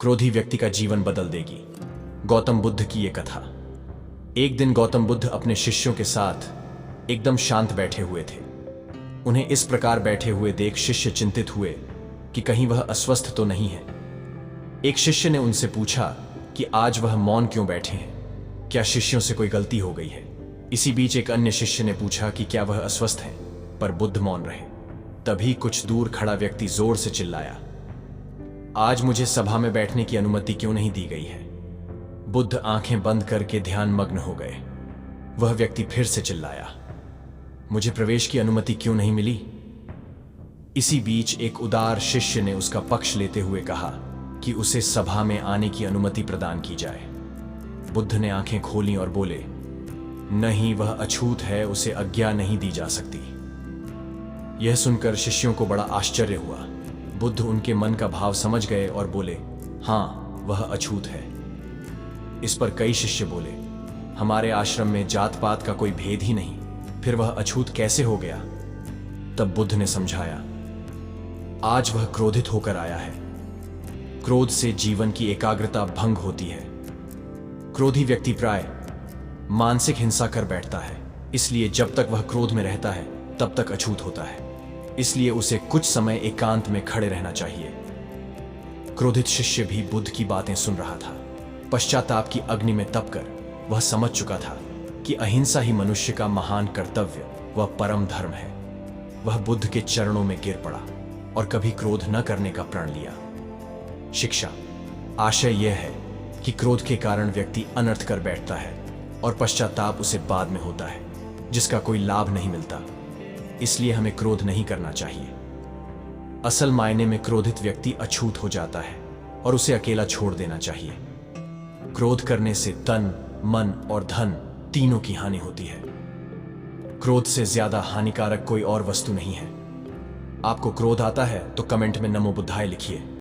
क्रोधी व्यक्ति का जीवन बदल देगी। गौतम बुद्ध की ये कथा। एक दिन गौतम बुद्ध अपने शिष्यों के साथ एकदम शांत बैठे हुए थे। उन्हें इस प्रकार बैठे हुए देख शिष्य चिंतित हुए कि कहीं वह अस्वस्थ तो नहीं है। एक शिष्य ने उनसे पूछा कि आज वह मौन क्यों बैठे हैं, क्या शिष्यों से कोई गलती हो गई है। इसी बीच एक अन्य शिष्य ने पूछा कि क्या वह अस्वस्थ हैं, पर बुद्ध मौन रहे। तभी कुछ दूर खड़ा व्यक्ति जोर से चिल्लाया, आज मुझे सभा में बैठने की अनुमति क्यों नहीं दी गई है। बुद्ध आंखें बंद करके ध्यान मग्न हो गए। वह व्यक्ति फिर से चिल्लाया, मुझे प्रवेश की अनुमति क्यों नहीं मिली। इसी बीच एक उदार शिष्य ने उसका पक्ष लेते हुए कहा कि उसे सभा में आने की अनुमति प्रदान की जाए। बुद्ध ने आंखें खोलीं और बोले, नहीं, वह अछूत है, उसे आज्ञा नहीं दी जा सकती। यह सुनकर शिष्यों को बड़ा आश्चर्य हुआ। बुद्ध उनके मन का भाव समझ गए और बोले, हां, वह अछूत है। इस पर कई शिष्य बोले, हमारे आश्रम में जात पात का कोई भेद ही नहीं, फिर वह अछूत कैसे हो गया। तब बुद्ध ने समझाया, आज वह क्रोधित होकर आया है। क्रोध से जीवन की एकाग्रता भंग होती है। क्रोधी व्यक्ति प्राय मानसिक हिंसा कर बैठता है, इसलिए जब तक वह क्रोध में रहता है तब तक अछूत होता है। इसलिए उसे कुछ समय एकांत में खड़े रहना चाहिए। क्रोधित शिष्य भी बुद्ध की बातें सुन रहा था। पश्चाताप की अग्नि में तपकर वह समझ चुका था कि अहिंसा ही मनुष्य का महान कर्तव्य व परम धर्म है। वह बुद्ध के चरणों में गिर पड़ा और कभी क्रोध न करने का प्रण लिया। शिक्षा आशय यह है कि क्रोध के कारण व्यक्ति अनर्थ कर बैठता है और पश्चाताप उसे बाद में होता है, जिसका कोई लाभ नहीं मिलता। इसलिए हमें क्रोध नहीं करना चाहिए। असल मायने में क्रोधित व्यक्ति अछूत हो जाता है और उसे अकेला छोड़ देना चाहिए। क्रोध करने से तन, मन और धन तीनों की हानि होती है। क्रोध से ज्यादा हानिकारक कोई और वस्तु नहीं है। आपको क्रोध आता है तो कमेंट में नमो बुद्धाय लिखिए।